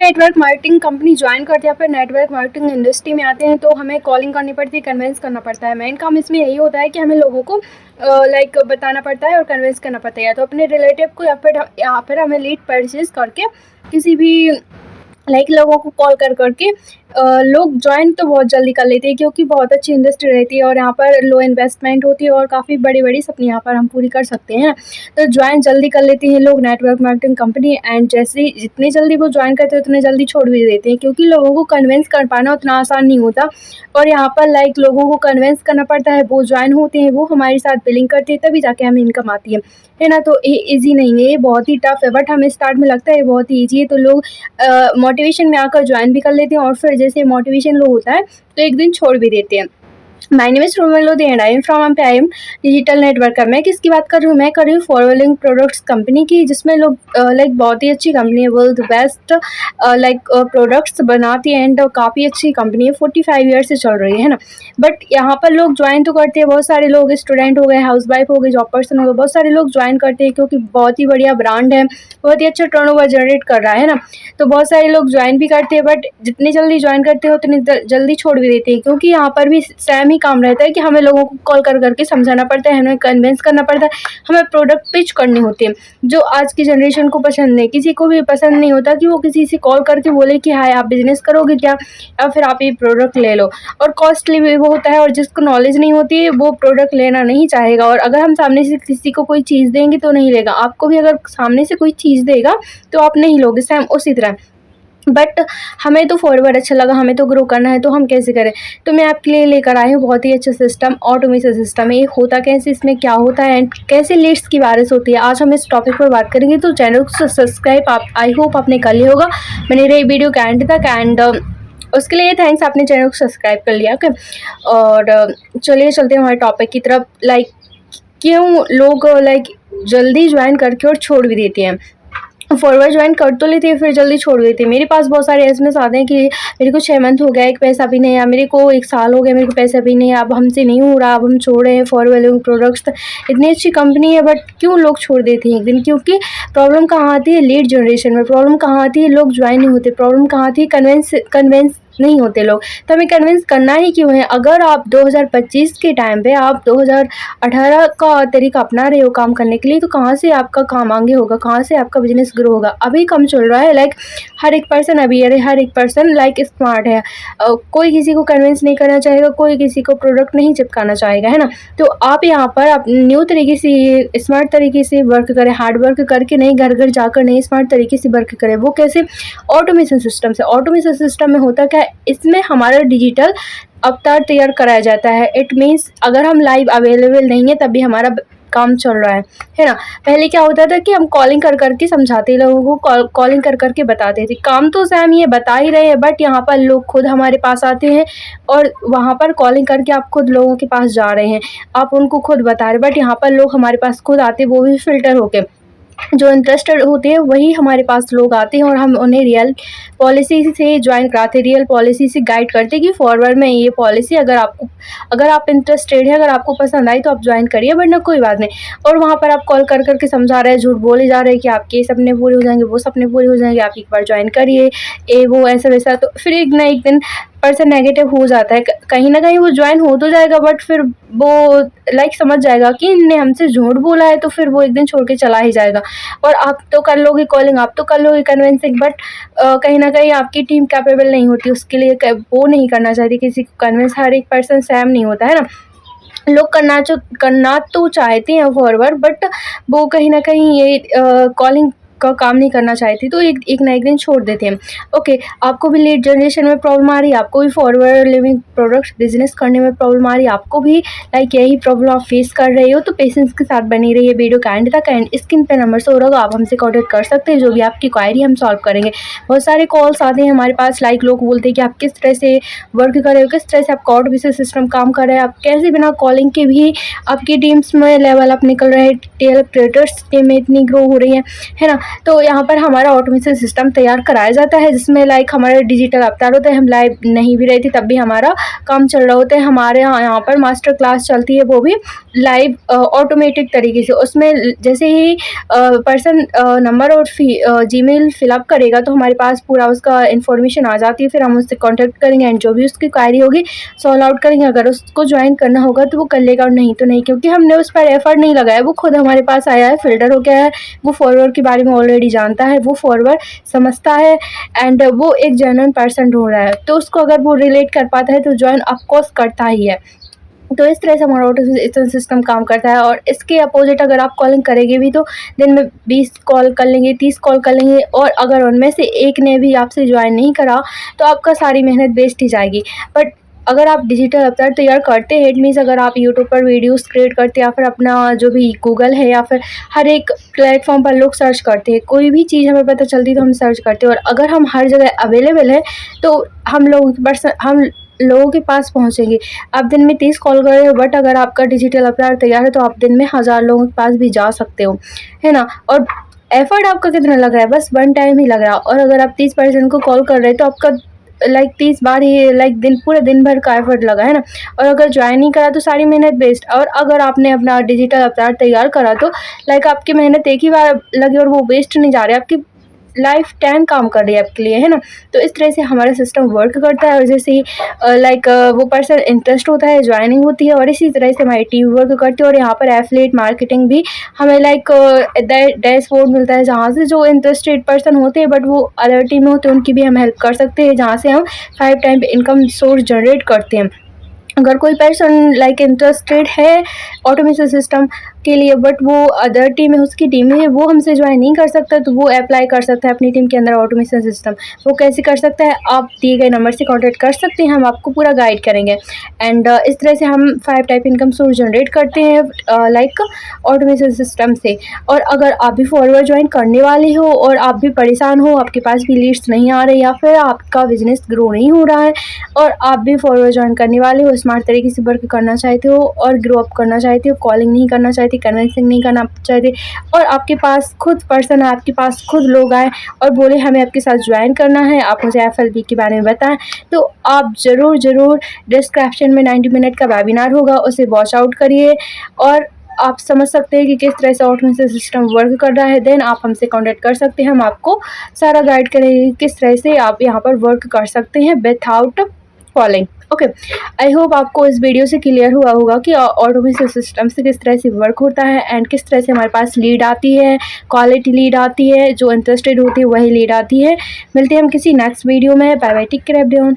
Network marketing company join करते हैं या फिर नेटवर्क मार्केटिंग इंडस्ट्री में आते हैं तो हमें कॉलिंग करनी पड़ती है, कन्विंस करना पड़ता है। मेन काम इसमें यही होता है कि हमें लोगों को बताना पड़ता है और कन्विंस करना पड़ता है, तो अपने रिलेटिव को या फिर हमें लीड परचेज करके किसी भी लोगों को कॉल कर करके लोग ज्वाइन तो बहुत जल्दी कर लेते हैं क्योंकि बहुत अच्छी इंडस्ट्री रहती है और यहाँ पर लो इन्वेस्टमेंट होती है और काफ़ी बड़ी बड़ी सपनी यहाँ पर हम पूरी कर सकते हैं। तो ज्वाइन जल्दी कर लेते हैं लोग नेटवर्क मार्केटिंग कंपनी, एंड जैसे ही जितनी जल्दी वो ज्वाइन करते हैं उतने जल्दी छोड़ भी देते हैं क्योंकि लोगों को कन्विंस कर पाना उतना आसान नहीं होता। और यहाँ पर लोगों को कन्विंस करना पड़ता है, वो ज्वाइन होते हैं, वो हमारे साथ बिलिंग करते हैं, तभी जाके हमें इनकम आती है ना। तो ये ईजी नहीं है, ये बहुत ही टफ है, बट हमें स्टार्ट में लगता है बहुत ही ईजी है। तो लोग मोटिवेशन में आकर ज्वाइन भी कर लेते हैं और फिर जैसे मोटिवेशन लो होता है तो एक दिन छोड़ भी देते हैं। My name is Roman Lodhi and I am from M digital networker. मैं किसकी बात कर रही हूँ? मैं कर रही हूँ फॉरवेलिंग प्रोडक्ट्स कंपनी की, जिसमें लोग बहुत ही अच्छी कंपनी है, वर्ल्ड बेस्ट प्रोडक्ट्स बनाती है एंड काफ़ी अच्छी कंपनी है, 45 ईयर से चल रही है ना। बट यहाँ पर लोग ज्वाइन तो करते हैं, बहुत सारे लोग स्टूडेंट हो गए, हाउस वाइफ हो गए, जॉब पर्सन हो गए, बहुत सारे लोग ज्वाइन करते हैं क्योंकि बहुत ही बढ़िया ब्रांड है, बहुत ही अच्छा टर्नओवर जनरेट कर रहा है ना। तो बहुत सारे लोग ज्वाइन भी करते हैं, बट जितनी जल्दी ज्वाइन करते हैं उतनी जल्दी छोड़ भी देते हैं क्योंकि यहाँ पर भी सेम ही काम रहता है कि हमें लोगों को कॉल कर करके समझाना पड़ता है, हमें कन्विंस करना पड़ता है, हमें प्रोडक्ट पिच करनी होती है जो आज की जनरेशन को पसंद नहीं। किसी को भी पसंद नहीं होता कि वो किसी से कॉल करके बोले कि हाय आप बिजनेस करोगे क्या, या फिर आप ये प्रोडक्ट ले लो। और कॉस्टली भी वो होता है और जिसको नॉलेज नहीं होती है वो प्रोडक्ट लेना नहीं चाहेगा। और अगर हम सामने से किसी को कोई चीज़ देंगे तो नहीं लेगा, आपको भी अगर सामने से कोई चीज़ देगा तो आप नहीं लोगे, सेम उसी तरह। बट हमें तो फॉरवर्ड अच्छा लगा, हमें तो ग्रो करना है, तो हम कैसे करें? तो मैं आपके लिए लेकर आई हूँ बहुत ही अच्छा सिस्टम, ऑटोमेशन सिस्टम है। ये होता कैसे, इसमें क्या होता है एंड कैसे लीड्स की बारिश होती है, आज हम इस टॉपिक पर बात करेंगे। तो चैनल को सब्सक्राइब आप आई होप आपने कर लिया होगा, मैंने रही वीडियो के एंड तक, एंड उसके लिए थैंक्स, आपने चैनल को सब्सक्राइब कर लिया। ओके, और चलिए चलते हैं हमारे टॉपिक की तरफ। क्यों लोग जल्दी ज्वाइन करके और छोड़ भी देते हैं। फॉरवर्ड ज्वाइन कर तो लेते हैं फिर जल्दी छोड़ देते हैं। मेरे पास बहुत सारे एसएमएस आते हैं कि मेरे को 6 मंथ हो गया, एक पैसा भी नहीं आया, मेरे को 1 साल हो गया, मेरे को पैसा भी नहीं आया, अब हमसे नहीं हो रहा, अब हम छोड़ रहे हैं। फॉरवर्ड प्रोडक्ट्स इतनी अच्छी कंपनी है, बट क्यों लोग छोड़ देते हैं एक दिन? क्योंकि प्रॉब्लम कहाँ आती है? लीड जनरेशन में प्रॉब्लम कहाँ आती है? लोग ज्वाइन नहीं होते। प्रॉब्लम कहाँ आती है? कन्वेंस नहीं होते लोग। तो हमें कन्विंस करना ही क्यों है? अगर आप 2025 के टाइम पे आप 2018 का तरीका अपना रहे हो काम करने के लिए, तो कहाँ से आपका काम आगे होगा, कहाँ से आपका बिजनेस ग्रो होगा? अभी कम चल रहा है, हर एक पर्सन हर एक पर्सन स्मार्ट है। कोई किसी को कन्विंस नहीं करना चाहेगा, कोई किसी को प्रोडक्ट नहीं चिपकाना चाहेगा, है ना। तो आप यहाँ पर आप न्यू तरीके से, स्मार्ट तरीके से वर्क करें, हार्ड वर्क करके नहीं, घर घर जाकर नहीं, स्मार्ट तरीके से वर्क करें। वो कैसे? ऑटोमेशन सिस्टम से। ऑटोमेशन सिस्टम में होता क्या है, इसमें हमारा डिजिटल अवतार तैयार कराया जाता है। इट मीन्स अगर हम लाइव अवेलेबल नहीं है तभी हमारा काम चल रहा है ना। पहले क्या होता था कि हम कॉलिंग कर करके समझाते, लोगों को कॉलिंग कर करके बताते थे। काम तो सेम ही है, बता ही रहे हैं, बट यहाँ पर लोग खुद हमारे पास आते हैं और वहाँ पर कॉलिंग करके आप खुद लोगों के पास जा रहे हैं, आप उनको खुद बता रहे, बट यहाँ पर लोग हमारे पास खुद आते, वो भी फिल्टर होके। जो इंटरेस्टेड होते हैं वही हमारे पास लोग आते हैं और हम उन्हें रियल पॉलिसी से ज्वाइन कराते हैं, रियल पॉलिसी से गाइड करते हैं कि फॉरवर्ड में ये पॉलिसी अगर आप इंटरेस्टेड है, अगर आपको पसंद आई तो आप ज्वाइन करिए, वरना कोई बात नहीं। और वहाँ पर आप कॉल कर करके समझा रहे हैं, झूठ बोले जा रहे हैं कि आपके सपने पूरे हो जाएंगे, वो सपने पूरे हो जाएंगे, आप एक बार ज्वाइन करिए, ये वो ऐसा वैसा। तो फिर एक ना एक दिन पर्सन नेगेटिव हो जाता है, कहीं ना कहीं वो ज्वाइन हो तो जाएगा, बट फिर वो समझ जाएगा कि इनने हमसे झूठ बोला है, तो फिर वो एक दिन छोड़ के चला ही जाएगा। और आप तो कर लोगे कॉलिंग, आप तो कर लोगे कन्विंसिंग, बट कहीं ना कहीं आपकी टीम कैपेबल नहीं होती उसके लिए, वो नहीं करना चाहती किसी को कन्विंस। हर एक पर्सन सेम नहीं होता है ना। लोग करना तो चाहते हैं फॉरवर्ड, बट वो कहीं ना कहीं ये कॉलिंग का काम नहीं करना चाहती, तो एक ना एक दिन छोड़ देते हैं। ओके, आपको भी लीड जनरेशन में प्रॉब्लम आ रही है, आपको भी फॉरवर्ड लिविंग प्रोडक्ट्स बिजनेस करने में प्रॉब्लम आ रही है, आपको भी यही प्रॉब्लम आप फेस कर रहे हो, तो पेशेंस के साथ बनी रही है वीडियो का एंड तक। एंड स्क्रीन पे नंबर से हो रहा, आप हमसे कॉन्टेक्ट कर सकते हैं, जो भी आपकी क्वायरी हम सॉल्व करेंगे। बहुत सारे कॉल्स आते हैं हमारे पास, लोग बोलते हैं कि आप किस तरह से वर्क कर रहे हो, किस तरह से आपका ऑटोमेशन सिस्टम काम कर रहा है, आप कैसे बिना कॉलिंग के भी आपकी टीम्स में लेवल अप निकल रहे हैं, टेल ऑपरेटर्स टीम में इतनी ग्रो हो रही है ना। तो यहाँ पर हमारा ऑटोमेशन सिस्टम तैयार कराया जाता है, जिसमें लाइक हमारा डिजिटल अवतार होता है। हम लाइव नहीं भी रहती तब भी हमारा काम चल रहा होता है। हमारे यहाँ पर मास्टर क्लास चलती है, वो भी लाइव ऑटोमेटिक तरीके से। उसमें जैसे ही पर्सन नंबर और जीमेल फिलअप करेगा तो हमारे पास पूरा उसका इन्फॉर्मेशन आ जाती है। फिर हम उससे कॉन्टैक्ट करेंगे एंड जो भी उसकी क्वायरी होगी सॉल्व आउट करेंगे। अगर उसको ज्वाइन करना होगा तो वो कर लेगा, और नहीं तो नहीं, क्योंकि हमने उस पर एफर्ट नहीं लगाया। वो खुद हमारे पास आया है, फिल्टर हो गया है, वो फॉरवर्ड के बारे में ऑलरेडी जानता है, वो फॉरवर्ड समझता है एंड वो एक जेन्युइन पर्सन ढूंढ रहा है। तो उसको अगर वो रिलेट कर पाता है तो ज्वाइन ऑफकोर्स करता ही है। तो इस तरह से हमारा ऑटोमेशन सिस्टम काम करता है। और इसके अपोजिट अगर आप कॉलिंग करेंगे भी तो दिन में 20 कॉल कर लेंगे, 30 कॉल कर लेंगे, और अगर उनमें से एक ने भी आपसे ज्वाइन नहीं करा तो आपका सारी मेहनत वेस्ट ही जाएगी। बट अगर आप डिजिटल अवतार तैयार करते हैं, इट मीन्स अगर आप यूट्यूब पर वीडियोस क्रिएट करते हैं, या फिर अपना जो भी गूगल है या फिर हर एक प्लेटफॉर्म पर लोग सर्च करते हैं, कोई भी चीज़ हमें पता चलती है तो हम सर्च करते हैं। और अगर हम हर जगह अवेलेबल है तो हम लोगों के पास पहुंचेंगे। आप दिन में 30 कॉल कर रहे हो, बट अगर आपका डिजिटल अवतार तैयार है तो आप दिन में 1000 लोगों के पास भी जा सकते हो, है ना। और एफर्ट आपका कितना लग रहा है? बस 1 टाइम ही लग रहा है। और अगर आप 30 पर्सन को कॉल कर रहे हैं तो आपका लाइक 30 बार ही लाइक पूरे दिन भर का एफर्ट लगा, है ना। और अगर ज्वाइन नहीं करा तो सारी मेहनत वेस्ट। और अगर आपने अपना डिजिटल अवतार तैयार करा तो लाइक आपकी मेहनत एक ही बार लगी और वो वेस्ट नहीं जा रही, आपकी लाइफ टाइम काम कर रही है आपके लिए, है ना। तो इस तरह से हमारा सिस्टम वर्क करता है। और जैसे ही लाइक वो पर्सन इंटरेस्ट होता है, ज्वाइनिंग होती है, और इसी तरह से हमारी टीम वर्क करती है। और यहाँ पर एफिलिएट मार्केटिंग भी हमें लाइक डैशबोर्ड मिलता है, जहाँ से जो इंटरेस्टेड पर्सन होते हैं बट वो अदर टीम में होते हैं, उनकी भी हम हेल्प कर सकते हैं, जहाँ से हम 5 टाइम इनकम सोर्स जनरेट करते हैं। अगर कोई पर्सन लाइक इंटरेस्टेड है ऑटोमेशन सिस्टम के लिए बट वो अदर टीम है, उसकी टीम में है, वो हमसे ज्वाइन नहीं कर सकता, तो वो अप्लाई कर सकता है अपनी टीम के अंदर ऑटोमेशन सिस्टम। वो कैसे कर सकता है? आप दिए गए नंबर से कांटेक्ट कर सकते हैं, हम आपको पूरा गाइड करेंगे। एंड इस तरह से हम 5 टाइप इनकम सोर्स जनरेट करते हैं लाइक ऑटोमेशन सिस्टम से। और अगर आप भी फॉरवर्ड ज्वाइन करने वाले हो और आप भी परेशान हो, आपके पास भी लीड्स नहीं आ रही, या फिर आपका बिजनेस ग्रो नहीं हो रहा है और आप भी फॉरवर्ड ज्वाइन करने वाले हो, स्मार्ट तरीके से वर्क करना चाहते हो और ग्रो अप करना चाहते हो, कॉलिंग नहीं करना चाहते, कन्विंसिंग नहीं करना चाहते, और आपके पास खुद पर्सन है, आपके पास खुद लोग आए और बोले हमें आपके साथ ज्वाइन करना है, आप मुझे FLB के बारे में बताएं, तो आप ज़रूर डिस्क्रिप्शन में 90 मिनट का वेबिनार होगा, उसे वॉच आउट करिए और आप समझ सकते हैं कि किस तरह से ऑटोमेशन सिस्टम वर्क कर रहा है। देन आप हमसे कांटेक्ट कर सकते हैं, हम आपको सारा गाइड करेंगे किस तरह से आप यहाँ पर वर्क कर सकते हैं without following. Okay, I hope आपको इस वीडियो से क्लियर हुआ होगा कि ऑटोमेशन सिस्टम से किस तरह से वर्क होता है एंड किस तरह से हमारे पास लीड आती है, क्वालिटी लीड आती है, जो इंटरेस्टेड होती है वही लीड आती है। मिलते हैं हम किसी नेक्स्ट वीडियो में। Bye bye, take care everyone.